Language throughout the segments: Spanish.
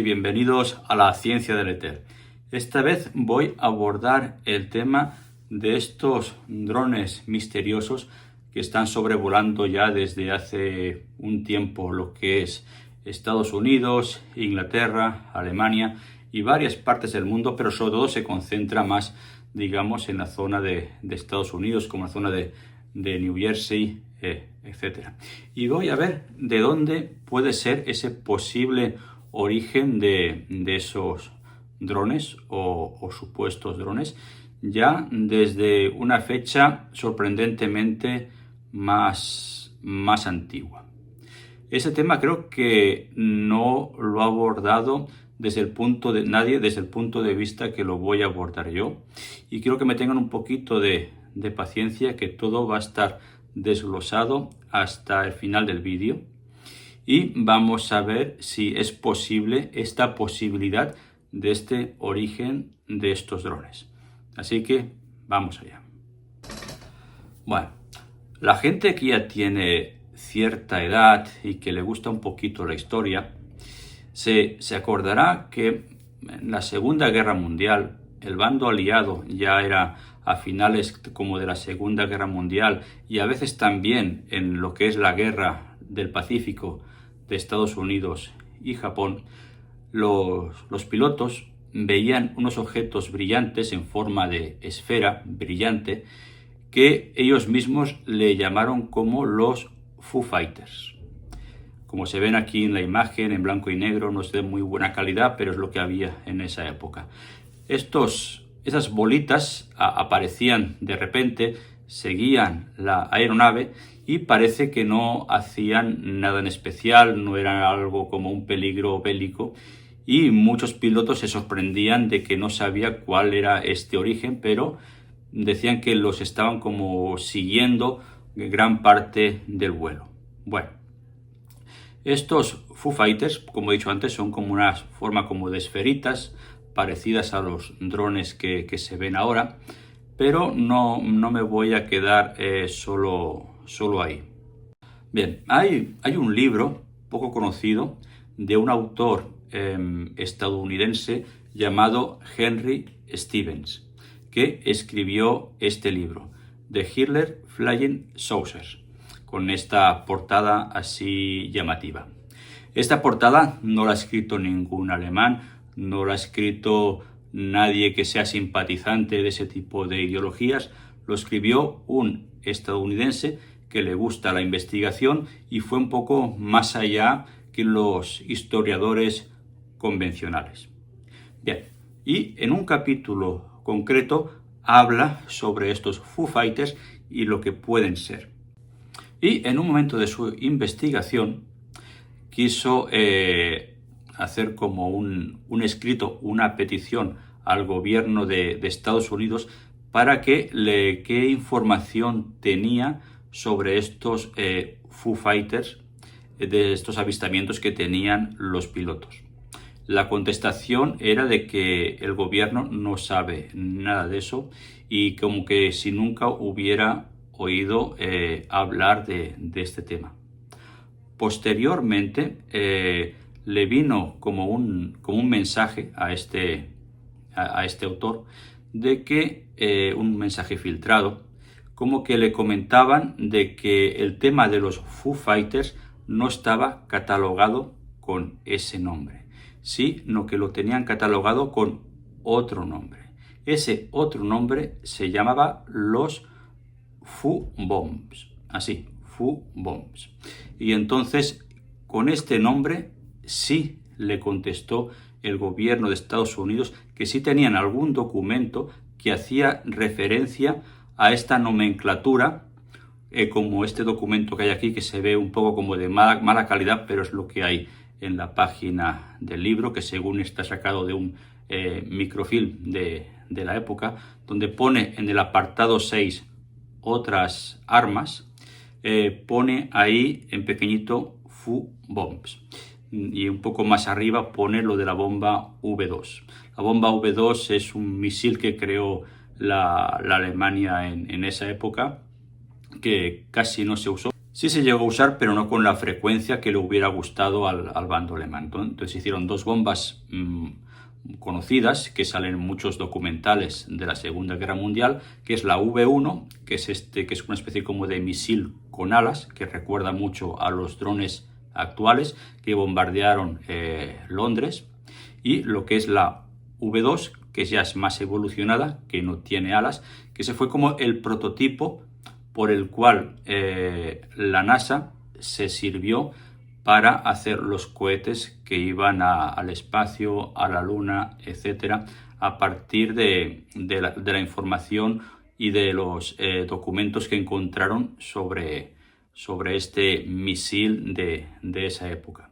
y bienvenidos a la ciencia del éter. Esta vez voy a abordar el tema de estos drones misteriosos que están sobrevolando ya desde hace un tiempo lo que es Estados Unidos, Inglaterra, Alemania y varias partes del mundo, pero sobre todo se concentra más, digamos, en la zona de Estados Unidos, como la zona de New Jersey, etcétera. Y voy a ver de dónde puede ser ese posible origen de esos drones o supuestos drones, ya desde una fecha sorprendentemente más antigua. Ese tema creo que no lo ha abordado desde el punto de vista que lo voy a abordar yo, y quiero que me tengan un poquito de paciencia, que todo va a estar desglosado hasta el final del vídeo y vamos a ver si es posible esta posibilidad de este origen de estos drones. Así que vamos allá. Bueno, la gente que ya tiene cierta edad y que le gusta un poquito la historia se acordará que en la Segunda Guerra Mundial el bando aliado ya era a finales como de la Segunda Guerra Mundial, y a veces también en lo que es la Guerra del Pacífico de Estados Unidos y Japón, los pilotos veían unos objetos brillantes en forma de esfera brillante que ellos mismos le llamaron como los Foo Fighters. Como se ven aquí en la imagen, en blanco y negro, no es de muy buena calidad, pero es lo que había en esa época. Esas bolitas aparecían de repente, seguían la aeronave y parece que no hacían nada en especial, no era algo como un peligro bélico, y muchos pilotos se sorprendían de que no sabía cuál era este origen, pero decían que los estaban como siguiendo gran parte del vuelo. Bueno, estos Foo Fighters, como he dicho antes, son como una forma como de esferitas, parecidas a los drones que se ven ahora, pero no me voy a quedar solo ahí. Bien, hay un libro poco conocido de un autor estadounidense llamado Henry Stevens, que escribió este libro, The Hitler Flying Saucers, con esta portada así llamativa. Esta portada no la ha escrito ningún alemán, no lo ha escrito nadie que sea simpatizante de ese tipo de ideologías, lo escribió un estadounidense que le gusta la investigación y fue un poco más allá que los historiadores convencionales. Bien, y en un capítulo concreto habla sobre estos Foo Fighters y lo que pueden ser. Y en un momento de su investigación quiso hacer como un escrito, una petición al gobierno de Estados Unidos para que qué información tenía sobre estos Foo Fighters, de estos avistamientos que tenían los pilotos. La contestación era de que el gobierno no sabe nada de eso, y como que si nunca hubiera oído hablar de este tema. Posteriormente le vino como un mensaje a este autor de que un mensaje filtrado, como que le comentaban de que el tema de los Foo Fighters no estaba catalogado con ese nombre, sino que lo tenían catalogado con otro nombre. Ese otro nombre se llamaba los Foo Bombs, así, Foo Bombs. Y entonces, con este nombre sí le contestó el gobierno de Estados Unidos que sí tenían algún documento que hacía referencia a esta nomenclatura, como este documento que hay aquí, que se ve un poco como de mala calidad, pero es lo que hay en la página del libro, que según está sacado de un microfilm de la época, donde pone en el apartado 6 otras armas, pone ahí en pequeñito Foo Bombs, y un poco más arriba pone lo de la bomba V2. La bomba V2 es un misil que creó la Alemania en esa época, que casi no se usó, Sí se llegó a usar, pero no con la frecuencia que le hubiera gustado al bando alemán. Entonces hicieron dos bombas conocidas que salen en muchos documentales de la Segunda Guerra Mundial, que es la V1, que es una especie como de misil con alas, que recuerda mucho a los drones actuales que bombardearon Londres, y lo que es la V2, que ya es más evolucionada, que no tiene alas, que se fue como el prototipo por el cual la NASA se sirvió para hacer los cohetes que iban al espacio, a la Luna, etcétera, a partir de la información y de los documentos que encontraron sobre este misil de esa época.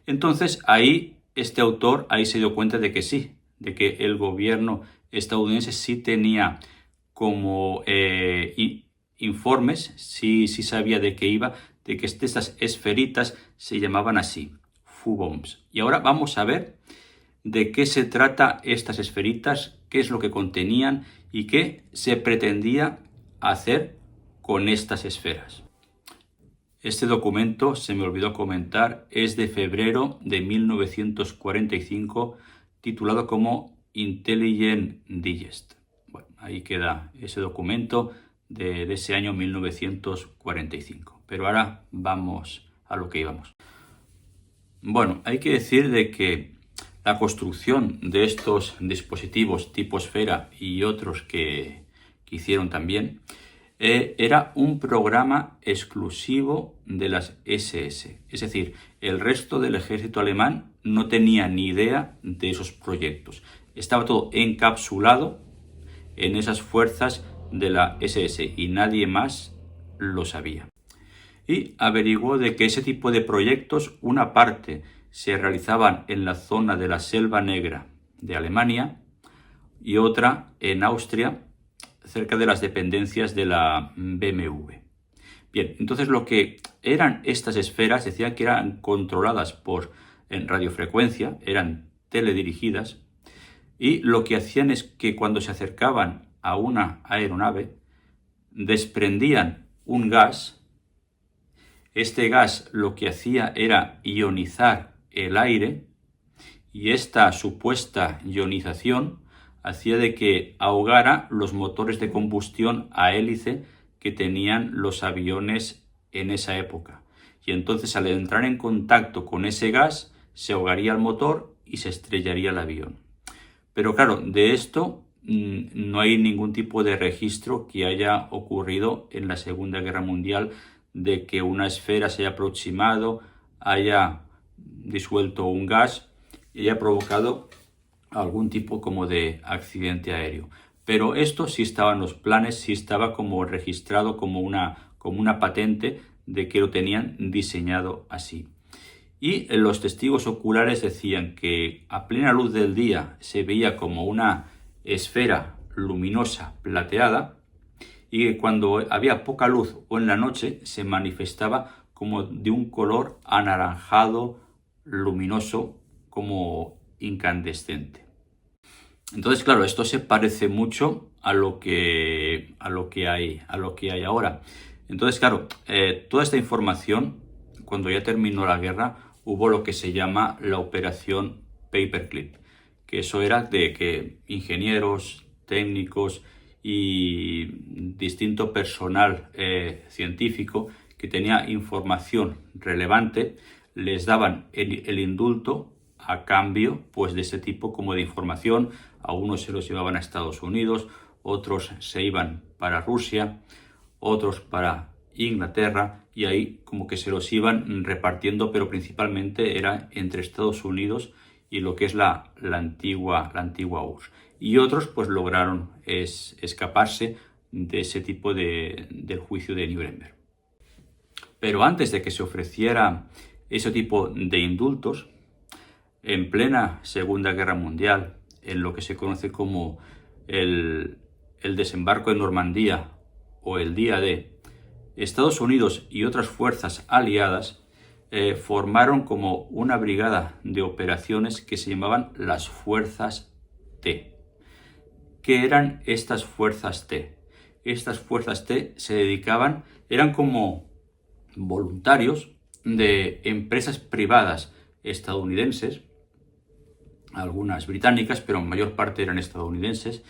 Entonces ahí este autor se dio cuenta de que sí, de que el gobierno estadounidense sí tenía como informes, sí sabía de qué iba, de que estas esferitas se llamaban así, Fu-bombs. Y ahora vamos a ver de qué se trata estas esferitas, qué es lo que contenían y qué se pretendía hacer con estas esferas. Este documento, se me olvidó comentar, es de febrero de 1945, titulado como Intelligence Digest. Bueno, ahí queda ese documento de ese año 1945. Pero ahora vamos a lo que íbamos. Bueno, hay que decir de que la construcción de estos dispositivos tipo esfera y otros que hicieron también era un programa exclusivo de las SS. Es decir, el resto del ejército alemán no tenía ni idea de esos proyectos. Estaba todo encapsulado en esas fuerzas de la SS y nadie más lo sabía. Y averiguó de que ese tipo de proyectos, una parte se realizaban en la zona de la Selva Negra de Alemania y otra en Austria, cerca de las dependencias de la BMW. Bien, entonces lo que eran estas esferas decían que eran controladas en radiofrecuencia, eran teledirigidas, y lo que hacían es que cuando se acercaban a una aeronave, desprendían un gas. Este gas lo que hacía era ionizar el aire, y esta supuesta ionización hacía de que ahogara los motores de combustión a hélice que tenían los aviones en esa época. Y entonces al entrar en contacto con ese gas se ahogaría el motor y se estrellaría el avión. Pero claro, de esto no hay ningún tipo de registro que haya ocurrido en la Segunda Guerra Mundial, de que una esfera se haya aproximado, haya disuelto un gas y haya provocado algún tipo como de accidente aéreo. Pero esto sí estaba en los planes, sí estaba como registrado como una patente de que lo tenían diseñado así. Y los testigos oculares decían que a plena luz del día se veía como una esfera luminosa plateada, y que cuando había poca luz o en la noche se manifestaba como de un color anaranjado luminoso, como incandescente. Entonces, claro, esto se parece mucho a lo que hay ahora. Entonces, claro, toda esta información, cuando ya terminó la guerra, hubo lo que se llama la operación Paperclip, que eso era de que ingenieros, técnicos y distinto personal científico que tenía información relevante les daban el indulto a cambio pues de ese tipo como de información. A unos se los llevaban a Estados Unidos, otros se iban para Rusia, otros para Inglaterra, y ahí como que se los iban repartiendo, pero principalmente era entre Estados Unidos y lo que es la antigua URSS. Y otros pues lograron escaparse de ese tipo del juicio de Nuremberg. Pero antes de que se ofreciera ese tipo de indultos, en plena Segunda Guerra Mundial, en lo que se conoce como el desembarco de Normandía o el Día D, Estados Unidos y otras fuerzas aliadas formaron como una brigada de operaciones que se llamaban las Fuerzas T. ¿Qué eran estas Fuerzas T? Estas Fuerzas T se dedicaban, eran como voluntarios de empresas privadas estadounidenses, algunas británicas, pero en mayor parte eran estadounidenses,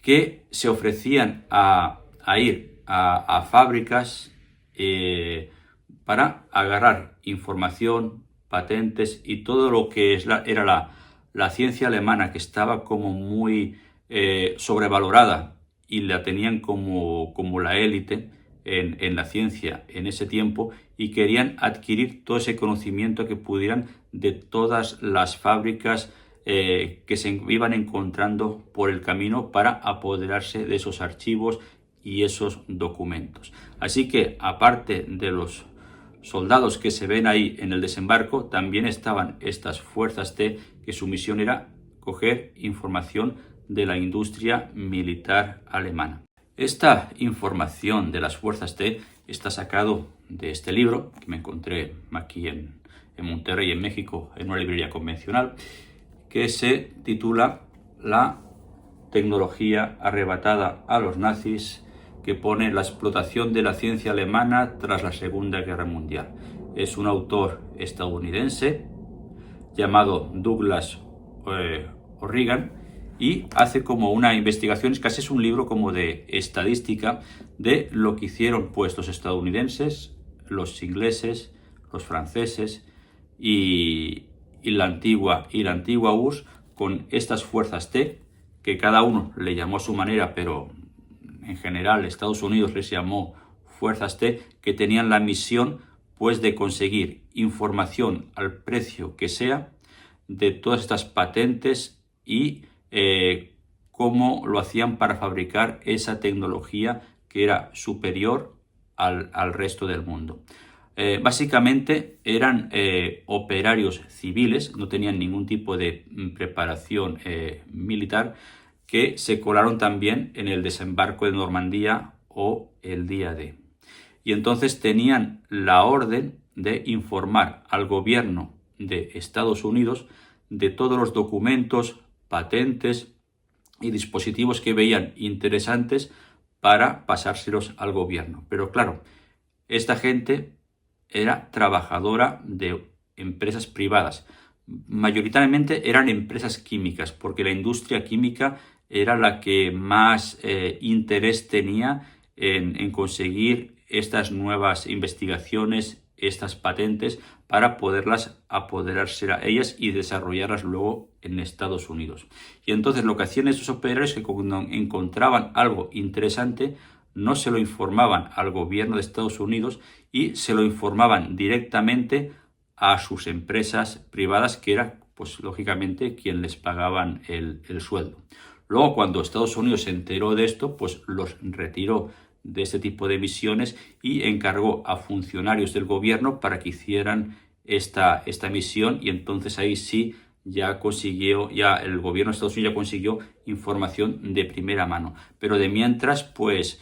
que se ofrecían a ir a fábricas para agarrar información, patentes y todo lo que era la ciencia alemana, que estaba como muy sobrevalorada y la tenían como la élite en la ciencia en ese tiempo, y querían adquirir todo ese conocimiento que pudieran de todas las fábricas que se iban encontrando por el camino para apoderarse de esos archivos y esos documentos. Así que, aparte de los soldados que se ven ahí en el desembarco, también estaban estas fuerzas T, que su misión era coger información de la industria militar alemana. Esta información de las fuerzas T está sacado de este libro que me encontré aquí en Monterrey, en México, en una librería convencional, que se titula La tecnología arrebatada a los nazis, que pone la explotación de la ciencia alemana tras la Segunda Guerra Mundial. Es un autor estadounidense llamado Douglas O'Regan, y hace como una investigación, casi es un libro como de estadística de lo que hicieron pues los estadounidenses, los ingleses, los franceses y la antigua URSS con estas fuerzas T, que cada uno le llamó a su manera, pero en general Estados Unidos les llamó fuerzas T, que tenían la misión pues de conseguir información al precio que sea de todas estas patentes y cómo lo hacían para fabricar esa tecnología que era superior al resto del mundo. Básicamente eran operarios civiles, no tenían ningún tipo de preparación militar, que se colaron también en el desembarco de Normandía o el día D. Y entonces tenían la orden de informar al gobierno de Estados Unidos de todos los documentos, patentes y dispositivos que veían interesantes para pasárselos al gobierno. Pero claro, esta gente era trabajadora de empresas privadas. Mayoritariamente eran empresas químicas, porque la industria química era la que más interés tenía en conseguir estas nuevas investigaciones, estas patentes, para poderlas apoderarse a ellas y desarrollarlas luego en Estados Unidos. Y entonces lo que hacían estos operarios es que cuando encontraban algo interesante, no se lo informaban al gobierno de Estados Unidos y se lo informaban directamente a sus empresas privadas, que era, pues lógicamente, quien les pagaban el sueldo. Luego, cuando Estados Unidos se enteró de esto, pues los retiró de este tipo de misiones y encargó a funcionarios del gobierno para que hicieran esta misión, y entonces ahí sí ya el gobierno de Estados Unidos ya consiguió información de primera mano. Pero de mientras, pues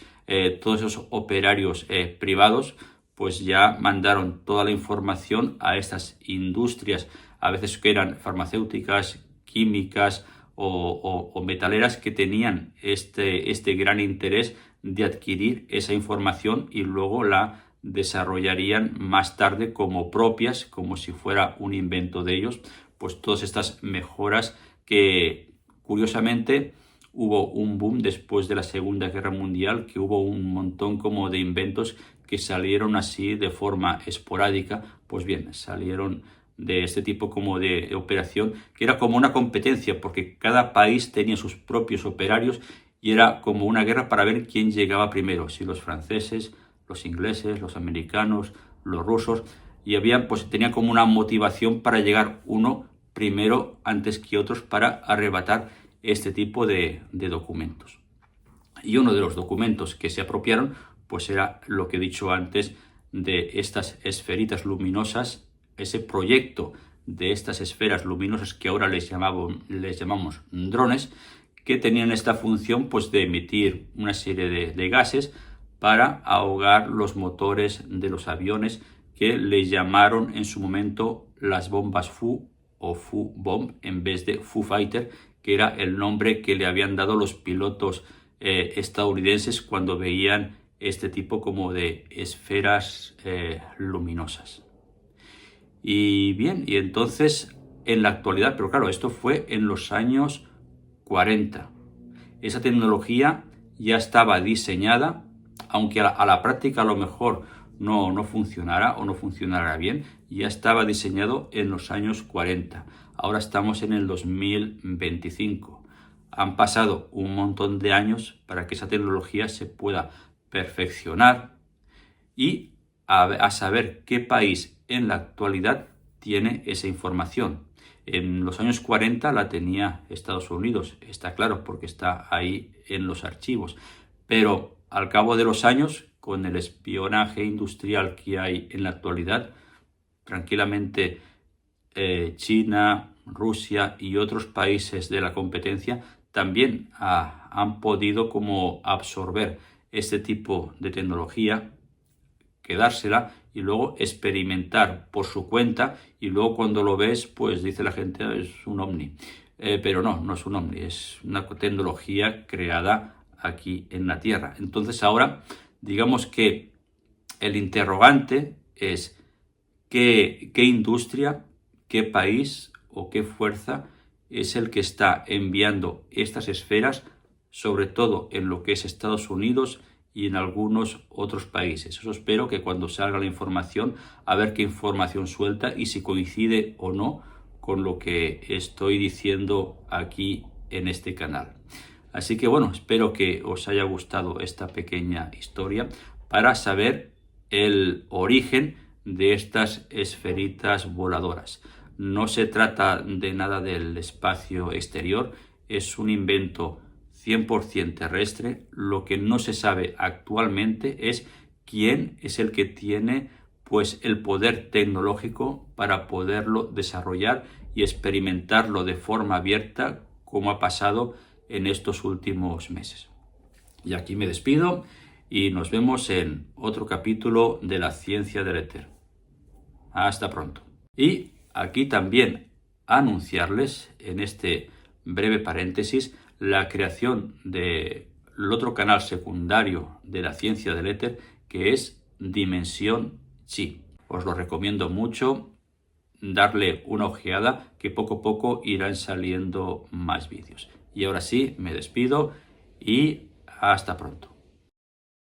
todos esos operarios privados pues ya mandaron toda la información a estas industrias, a veces que eran farmacéuticas, químicas o metaleras, que tenían este gran interés de adquirir esa información y luego la desarrollarían más tarde como propias, como si fuera un invento de ellos, pues todas estas mejoras que, curiosamente, hubo un boom después de la Segunda Guerra Mundial, que hubo un montón como de inventos que salieron así de forma esporádica. Pues bien, salieron de este tipo como de operación, que era como una competencia, porque cada país tenía sus propios operarios y era como una guerra para ver quién llegaba primero, si los franceses, los ingleses, los americanos, los rusos, y tenían como una motivación para llegar uno primero antes que otros para arrebatar este tipo de documentos. Y uno de los documentos que se apropiaron pues era lo que he dicho antes, de estas esferitas luminosas, ese proyecto de estas esferas luminosas que ahora les llamamos drones, que tenían esta función pues de emitir una serie de gases para ahogar los motores de los aviones, que les llamaron en su momento las bombas Fu o Fu Bomb en vez de Foo Fighter, que era el nombre que le habían dado los pilotos estadounidenses cuando veían este tipo como de esferas luminosas. Y bien, y entonces en la actualidad, pero claro, esto fue en los años 40. Esa tecnología ya estaba diseñada, aunque a la práctica a lo mejor no funcionara o no funcionara bien, ya estaba diseñado en los años 40. Ahora estamos en el 2025. Han pasado un montón de años para que esa tecnología se pueda perfeccionar y a saber qué país en la actualidad tiene esa información. En los años 40 la tenía Estados Unidos, está claro, porque está ahí en los archivos. Pero al cabo de los años, con el espionaje industrial que hay en la actualidad, tranquilamente China, Rusia y otros países de la competencia también han podido como absorber este tipo de tecnología, quedársela y luego experimentar por su cuenta, y luego cuando lo ves, pues dice la gente es un ovni. Pero no es un ovni, es una tecnología creada aquí en la Tierra. Entonces ahora, digamos que el interrogante es qué industria, qué país o qué fuerza es el que está enviando estas esferas, sobre todo en lo que es Estados Unidos y en algunos otros países. Eso espero que cuando salga la información, a ver qué información suelta y si coincide o no con lo que estoy diciendo aquí en este canal. Así que bueno, espero que os haya gustado esta pequeña historia para saber el origen de estas esferitas voladoras. No se trata de nada del espacio exterior, es un invento 100% terrestre. Lo que no se sabe actualmente es quién es el que tiene pues el poder tecnológico para poderlo desarrollar y experimentarlo de forma abierta, como ha pasado en estos últimos meses. Y aquí me despido y nos vemos en otro capítulo de la ciencia del éter. Hasta pronto. Y aquí también anunciarles en este breve paréntesis la creación del otro canal secundario de la ciencia del éter, que es Dimensión Chi. Os lo recomiendo mucho, darle una ojeada, que poco a poco irán saliendo más vídeos. Y ahora sí, me despido y hasta pronto.